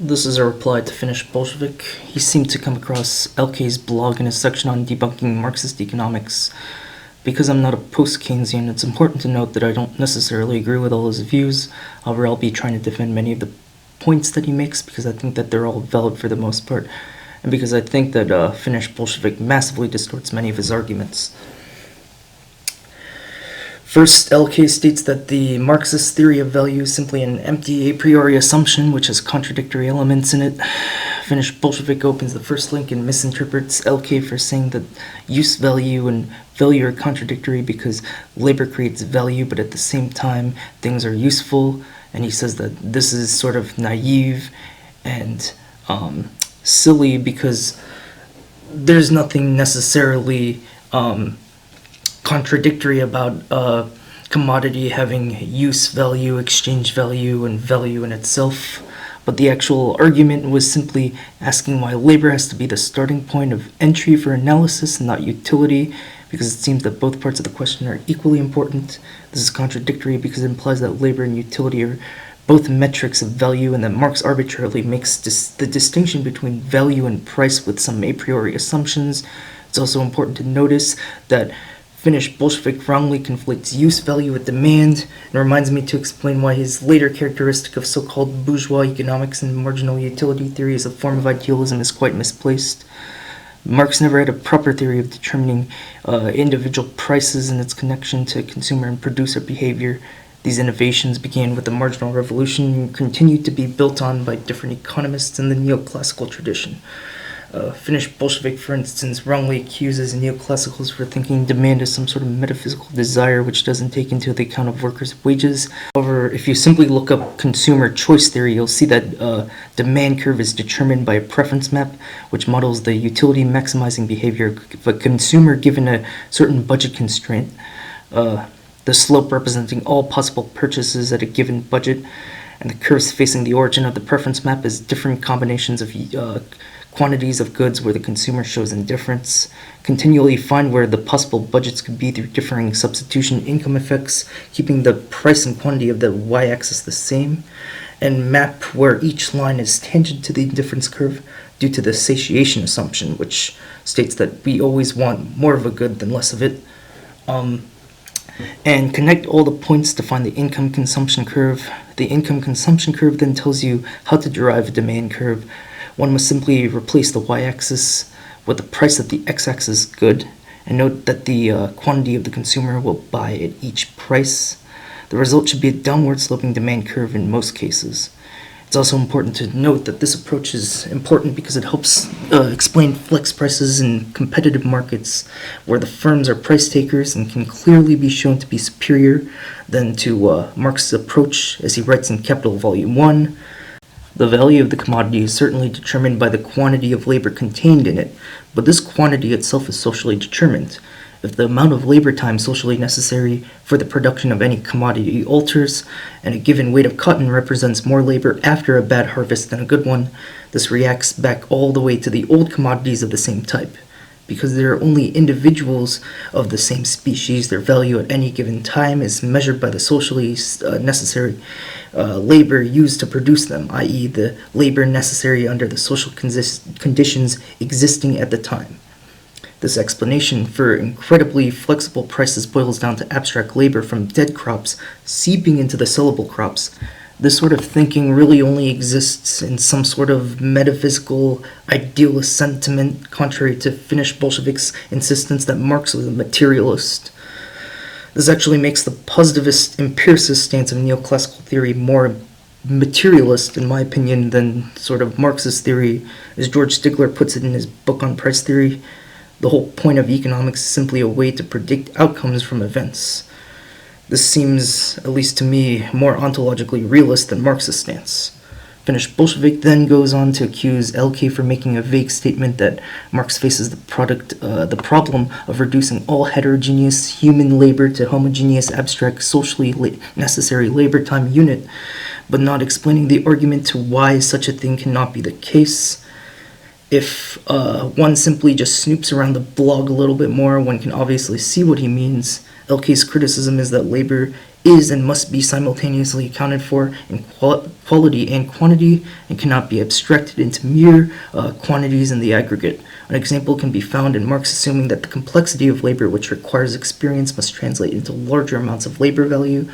This is a reply to Finnish Bolshevik. He seemed to come across LK's blog in his section on debunking Marxist economics. Because I'm not a post-Keynesian, it's important to note that I don't necessarily agree with all his views. However, I'll be trying to defend many of the points that he makes because I think that they're all valid for the most part, and because I think that Finnish Bolshevik massively distorts many of his arguments. First, LK states that the Marxist theory of value is simply an empty a priori assumption which has contradictory elements in it. Finnish Bolshevik opens the first link and misinterprets LK for saying that use value and value are contradictory because labor creates value, but at the same time things are useful, and he says that this is sort of naive and silly because there's nothing necessarily contradictory about a commodity having use value, exchange value, and value in itself. But the actual argument was simply asking why labor has to be the starting point of entry for analysis and not utility, because it seems that both parts of the question are equally important. This is contradictory because it implies that labor and utility are both metrics of value, and that Marx arbitrarily makes the distinction between value and price with some a priori assumptions. It's also important to notice that Finnish Bolshevik wrongly conflates use value with demand, and reminds me to explain why his later characteristic of so-called bourgeois economics and marginal utility theory as a form of idealism is quite misplaced. Marx never had a proper theory of determining individual prices and its connection to consumer and producer behavior. These innovations began with the marginal revolution and continued to be built on by different economists in the neoclassical tradition. Finnish Bolshevik, for instance, wrongly accuses neoclassicals for thinking demand is some sort of metaphysical desire which doesn't take into account of workers' wages. However, if you simply look up consumer choice theory, you'll see that demand curve is determined by a preference map which models the utility maximizing behavior of a consumer given a certain budget constraint. The slope representing all possible purchases at a given budget, and the curves facing the origin of the preference map is different combinations of quantities of goods where the consumer shows indifference. Continually find where the possible budgets could be through differing substitution income effects, keeping the price and quantity of the y-axis the same, and map where each line is tangent to the indifference curve due to the satiation assumption, which states that we always want more of a good than less of it. And connect all the points to find the income consumption curve. The income consumption curve then tells you how to derive a demand curve. One must simply replace the y-axis with the price of the x-axis good, and note that the quantity of the consumer will buy at each price. The result should be a downward sloping demand curve in most cases. It's also important to note that this approach is important because it helps explain flex prices in competitive markets where the firms are price takers and can clearly be shown to be superior than to Marx's approach, as he writes in Capital Volume 1. The value of the commodity is certainly determined by the quantity of labor contained in it, but this quantity itself is socially determined. If the amount of labor time socially necessary for the production of any commodity alters, and a given weight of cotton represents more labor after a bad harvest than a good one, this reacts back all the way to the old commodities of the same type. Because they are only individuals of the same species, their value at any given time is measured by the socially necessary labor used to produce them, i.e. the labor necessary under the social conditions existing at the time. This explanation for incredibly flexible prices boils down to abstract labor from dead crops seeping into the sellable crops. This sort of thinking really only exists in some sort of metaphysical, idealist sentiment, contrary to Finnish Bolshevik's insistence that Marx was a materialist. This actually makes the positivist, empiricist stance of neoclassical theory more materialist, in my opinion, than sort of Marxist theory, as George Stigler puts it in his book on price theory. The whole point of economics is simply a way to predict outcomes from events. This seems, at least to me, more ontologically realist than Marx's stance. Finnish Bolshevik then goes on to accuse LK for making a vague statement that Marx faces the problem of reducing all heterogeneous human labor to homogeneous, abstract, socially necessary labor time unit, but not explaining the argument to why such a thing cannot be the case. If one simply just snoops around the blog a little bit more, one can obviously see what he means. LK's criticism is that labor is and must be simultaneously accounted for in quality and quantity, and cannot be abstracted into mere quantities in the aggregate. An example can be found in Marx assuming that the complexity of labor which requires experience must translate into larger amounts of labor value.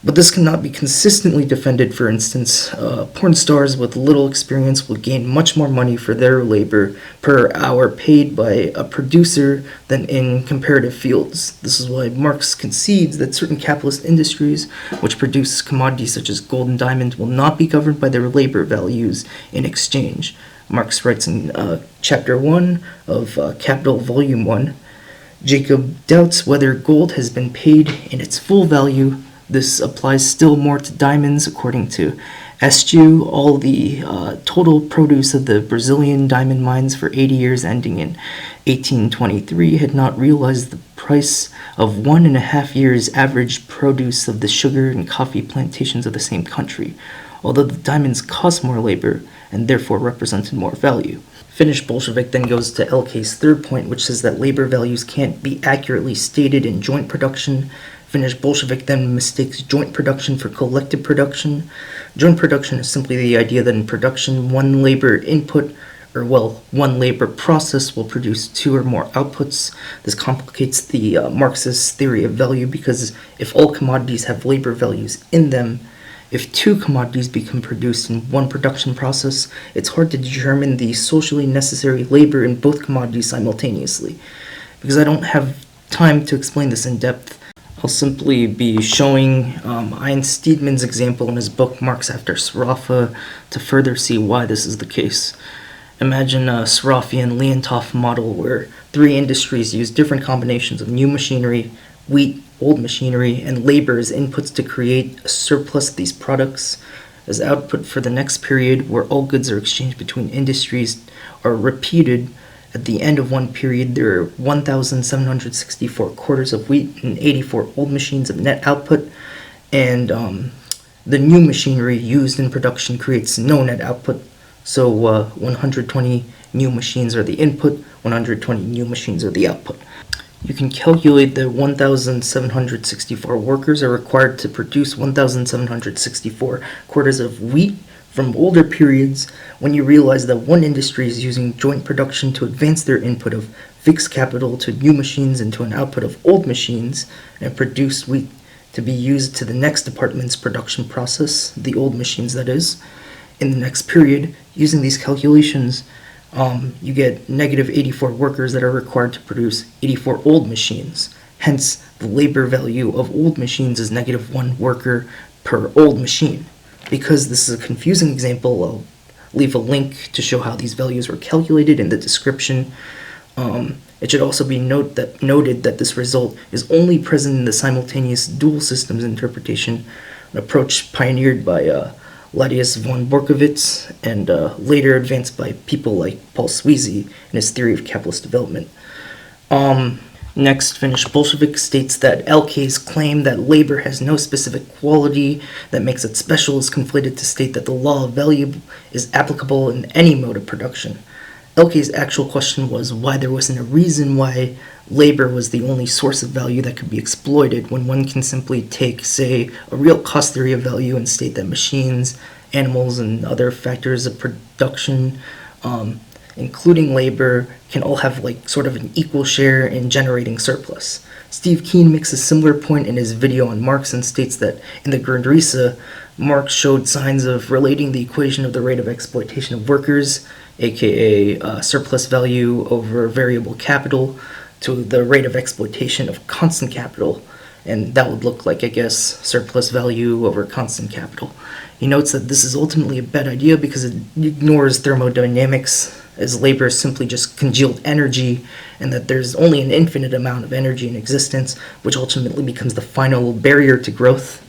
But this cannot be consistently defended. For instance, porn stars with little experience will gain much more money for their labor per hour paid by a producer than in comparative fields. This is why Marx concedes that certain capitalist industries which produce commodities such as gold and diamond will not be governed by their labor values in exchange. Marx writes in Chapter 1 of Capital, Volume 1, Jacob doubts whether gold has been paid in its full value. This applies still more to diamonds. According to Estu, all the total produce of the Brazilian diamond mines for 80 years ending in 1823 had not realized the price of 1.5 years' average produce of the sugar and coffee plantations of the same country, although the diamonds cost more labor and therefore represented more value. Finnish Bolshevik then goes to LK's third point, which says that labor values can't be accurately stated in joint production. Finnish Bolshevik then mistakes joint production for collective production. Joint production is simply the idea that in production, one labor input, one labor process will produce two or more outputs. This complicates the Marxist theory of value, because if all commodities have labor values in them, if two commodities become produced in one production process, it's hard to determine the socially necessary labor in both commodities simultaneously. Because I don't have time to explain this in depth, I'll simply be showing Ian Steedman's example in his book Marx After Sraffa to further see why this is the case. Imagine a Sraffian Leontoff model where three industries use different combinations of new machinery, wheat, old machinery, and labor as inputs to create a surplus of these products as output for the next period, where all goods are exchanged between industries are repeated. At the end of one period, there are 1,764 quarters of wheat and 84 old machines of net output, and the new machinery used in production creates no net output. So 120 new machines are the input, 120 new machines are the output. You can calculate that 1,764 workers are required to produce 1,764 quarters of wheat from older periods when you realize that one industry is using joint production to advance their input of fixed capital to new machines and to an output of old machines and produce wheat to be used to the next department's production process, the old machines that is. In the next period, using these calculations, you get negative 84 workers that are required to produce 84 old machines. Hence, the labor value of old machines is negative 1 worker per old machine. Because this is a confusing example, I'll leave a link to show how these values were calculated in the description. It should also be noted that this result is only present in the simultaneous dual systems interpretation, an approach pioneered by Ladius von Borkowitz and later advanced by people like Paul Sweezy in his theory of capitalist development. Next, Finnish Bolshevik states that LK's claim that labor has no specific quality that makes it special is conflated to state that the law of value is applicable in any mode of production. LK's actual question was why there wasn't a reason why labor was the only source of value that could be exploited, when one can simply take, say, a real cost theory of value and state that machines, animals, and other factors of production, including labor, can all have sort of an equal share in generating surplus. Steve Keen makes a similar point in his video on Marx and states that in the Grundrisse, Marx showed signs of relating the equation of the rate of exploitation of workers, aka surplus value over variable capital, to the rate of exploitation of constant capital, and that would look like, I guess, surplus value over constant capital. He notes that this is ultimately a bad idea because it ignores thermodynamics, as labor is simply just congealed energy, and that there's only an infinite amount of energy in existence, which ultimately becomes the final barrier to growth.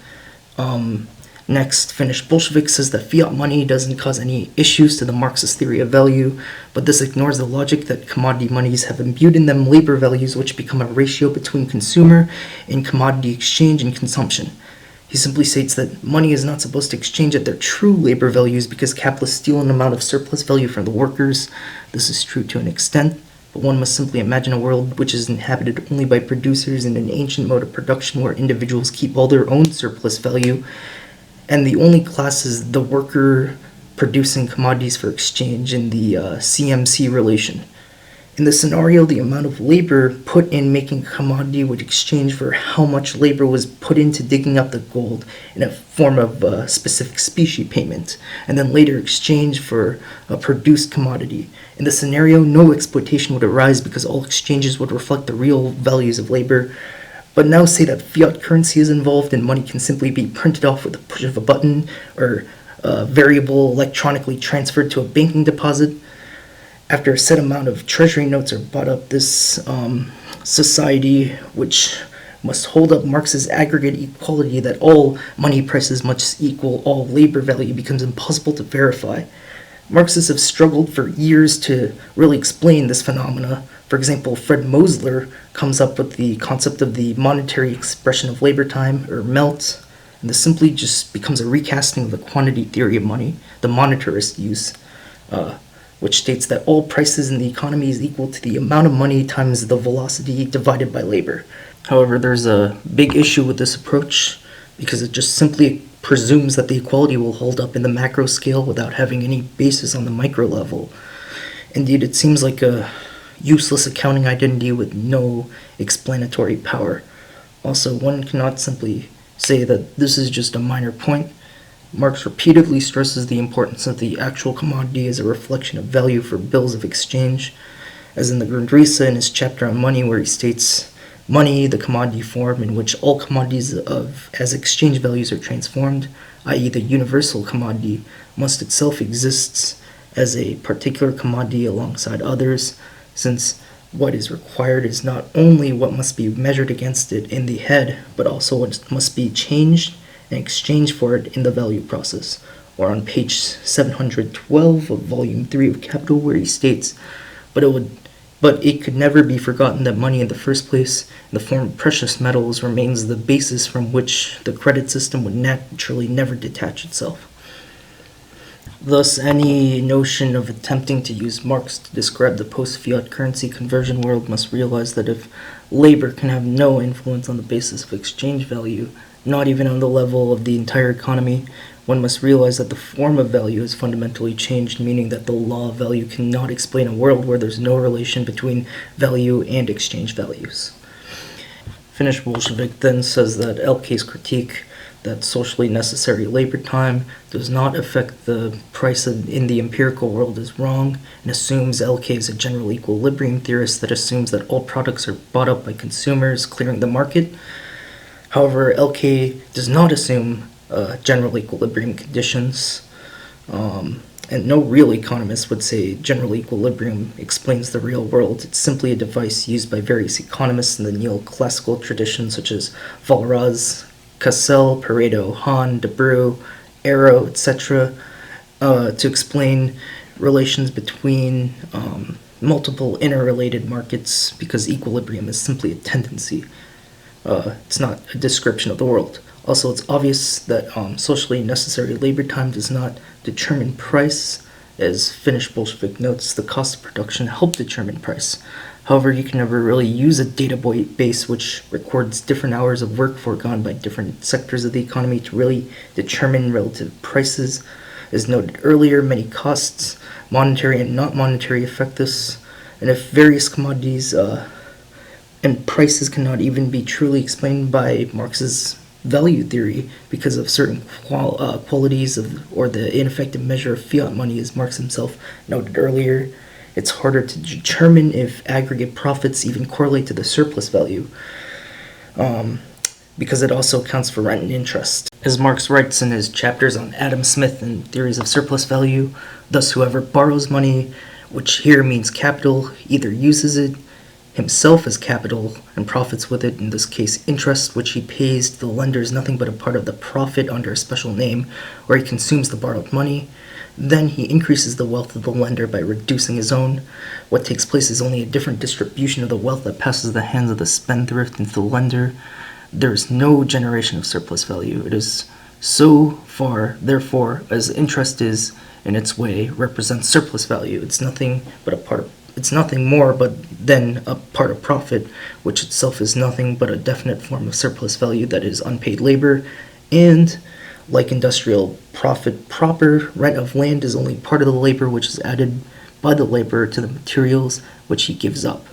Next, Finnish Bolshevik says that fiat money doesn't cause any issues to the Marxist theory of value, but this ignores the logic that commodity monies have imbued in them labor values which become a ratio between consumer and commodity exchange and consumption. He simply states that money is not supposed to exchange at their true labor values because capitalists steal an amount of surplus value from the workers. This is true to an extent. but one must simply imagine a world which is inhabited only by producers in an ancient mode of production where individuals keep all their own surplus value, and the only class is the worker producing commodities for exchange in the CMC relation. In this scenario, the amount of labor put in making a commodity would exchange for how much labor was put into digging up the gold in a form of a specific specie payment, and then later exchange for a produced commodity. In this scenario, no exploitation would arise because all exchanges would reflect the real values of labor. But now say that fiat currency is involved and money can simply be printed off with the push of a button or a variable electronically transferred to a banking deposit. After a set amount of treasury notes are bought up, this society, which must hold up Marx's aggregate equality that all money prices must equal all labor value, becomes impossible to verify. Marxists have struggled for years to really explain this phenomena. For example, Fred Mosler comes up with the concept of the monetary expression of labor time, or MELT, and this simply just becomes a recasting of the quantity theory of money, the monetarist use, which states that all prices in the economy is equal to the amount of money times the velocity divided by labor. However, there's a big issue with this approach because it just simply presumes that the equality will hold up in the macro scale without having any basis on the micro level. Indeed, it seems like a useless accounting identity with no explanatory power. Also, one cannot simply say that this is just a minor point. Marx repeatedly stresses the importance of the actual commodity as a reflection of value for bills of exchange, as in the Grundrisse in his chapter on money, where he states, money, the commodity form in which all commodities as exchange values are transformed, i.e. the universal commodity, must itself exist as a particular commodity alongside others, since what is required is not only what must be measured against it in the head, but also what must be changed and exchange for it in the value process, or on page 712 of volume 3 of Capital, where he states, but it could never be forgotten that money in the first place, in the form of precious metals, remains the basis from which the credit system would naturally never detach itself. Thus, any notion of attempting to use Marx to describe the post-fiat currency conversion world must realize that if labor can have no influence on the basis of exchange value, not even on the level of the entire economy, one must realize that the form of value has fundamentally changed, meaning that the law of value cannot explain a world where there's no relation between value and exchange values. Finnish Bolshevik then says that LK's critique that socially necessary labor time does not affect the price in the empirical world is wrong, and assumes LK is a general equilibrium theorist that assumes that all products are bought up by consumers, clearing the market. However, LK does not assume general equilibrium conditions, and no real economist would say general equilibrium explains the real world. It's simply a device used by various economists in the neoclassical tradition, such as Walras, Cassel, Pareto, Hahn, De Breu, Arrow, etc., to explain relations between multiple interrelated markets, because equilibrium is simply a tendency. It's not a description of the world. Also, it's obvious that socially necessary labor time does not determine price. As Finnish Bolshevik notes, the cost of production help determine price. However, you can never really use a database which records different hours of work foregone by different sectors of the economy to really determine relative prices. As noted earlier, many costs, monetary and not monetary, affect this. And if various commodities and prices cannot even be truly explained by Marx's value theory because of certain qualities or the ineffective measure of fiat money, as Marx himself noted earlier, it's harder to determine if aggregate profits even correlate to the surplus value, because it also accounts for rent and interest. As Marx writes in his chapters on Adam Smith and theories of surplus value, thus whoever borrows money, which here means capital, either uses it himself as capital and profits with it, in this case interest, which he pays to the lender, is nothing but a part of the profit under a special name, or he consumes the borrowed money. Then he increases the wealth of the lender by reducing his own. What takes place is only a different distribution of the wealth that passes the hands of the spendthrift into the lender. There is no generation of surplus value. It is so far, therefore, as interest is, in its way, represents surplus value. It's nothing but a part of it's nothing more but then a part of profit, which itself is nothing but a definite form of surplus value that is unpaid labor, and like industrial profit proper, rent of land is only part of the labor which is added by the laborer to the materials which he gives up,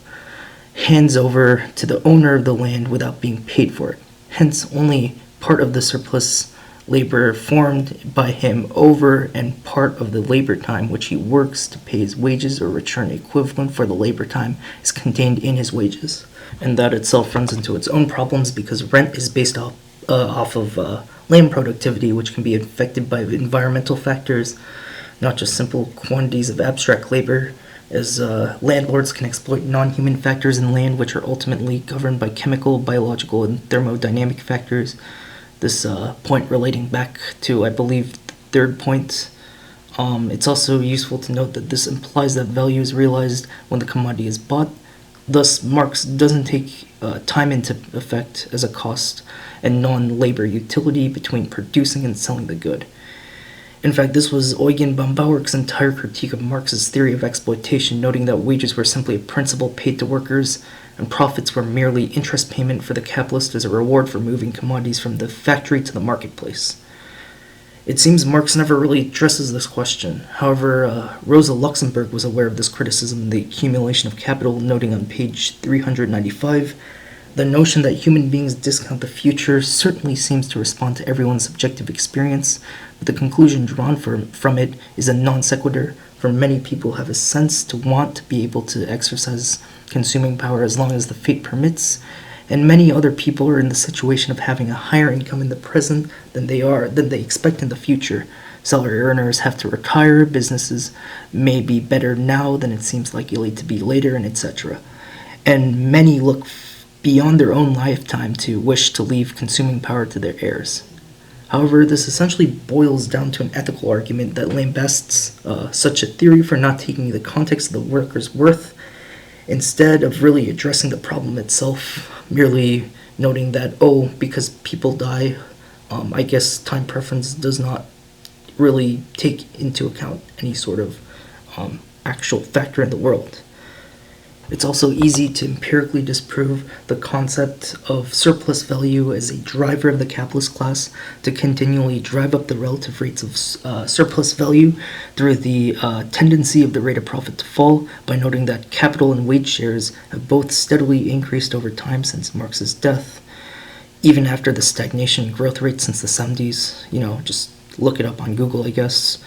hands over to the owner of the land without being paid for it. Hence, only part of the surplus labor formed by him over and part of the labor time which he works to pay his wages or return equivalent for the labor time is contained in his wages. And that itself runs into its own problems because rent is based off of land productivity, which can be affected by environmental factors, not just simple quantities of abstract labor, as landlords can exploit non-human factors in land which are ultimately governed by chemical, biological, and thermodynamic factors. This point relating back to, I believe, the third point. It's also useful to note that this implies that value is realized when the commodity is bought. Thus, Marx doesn't take time into effect as a cost and non-labor utility between producing and selling the good. In fact, this was Eugen Bauer's entire critique of Marx's theory of exploitation, noting that wages were simply a principal paid to workers, and profits were merely interest payment for the capitalist as a reward for moving commodities from the factory to the marketplace. It seems Marx never really addresses this question. However, Rosa Luxemburg was aware of this criticism in The Accumulation of Capital, noting on page 395, the notion that human beings discount the future certainly seems to respond to everyone's subjective experience, but the conclusion drawn from it is a non sequitur, for many people have a sense to want to be able to exercise consuming power as long as the fate permits, and many other people are in the situation of having a higher income in the present than they expect in the future. Salary earners have to retire, businesses may be better now than it seems likely to be later, and etc. And many look beyond their own lifetime to wish to leave consuming power to their heirs. However, this essentially boils down to an ethical argument that lambasts such a theory for not taking the context of the worker's worth, instead of really addressing the problem itself, merely noting that, oh, because people die, I guess time preference does not really take into account any sort of actual factor in the world. It's also easy to empirically disprove the concept of surplus value as a driver of the capitalist class to continually drive up the relative rates of surplus value through the tendency of the rate of profit to fall by noting that capital and wage shares have both steadily increased over time since Marx's death, even after the stagnation growth rate since the 70s. Just look it up on Google, I guess.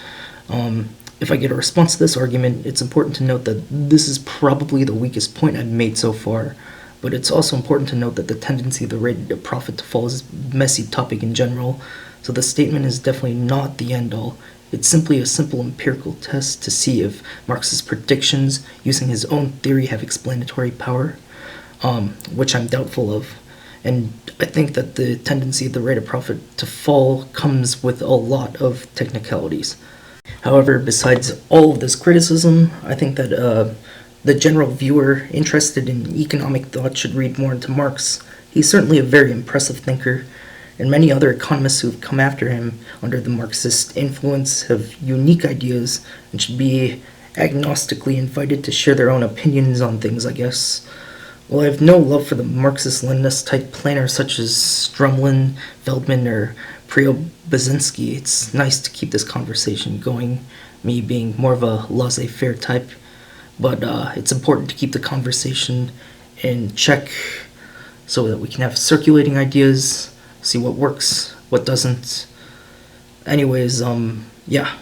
If I get a response to this argument, it's important to note that this is probably the weakest point I've made so far, but it's also important to note that the tendency of the rate of profit to fall is a messy topic in general, so the statement is definitely not the end-all. It's simply a simple empirical test to see if Marx's predictions using his own theory have explanatory power, which I'm doubtful of. And I think that the tendency of the rate of profit to fall comes with a lot of technicalities. However, besides all of this criticism, I think that the general viewer interested in economic thought should read more into Marx. He's certainly a very impressive thinker, and many other economists who've come after him under the Marxist influence have unique ideas and should be agnostically invited to share their own opinions on things, I guess. While I have no love for the Marxist-Leninist type planners such as Strumlin, Feldman, or Preobrazhensky, it's nice to keep this conversation going, me being more of a laissez-faire type, but it's important to keep the conversation in check so that we can have circulating ideas, see what works, what doesn't. Anyways, yeah.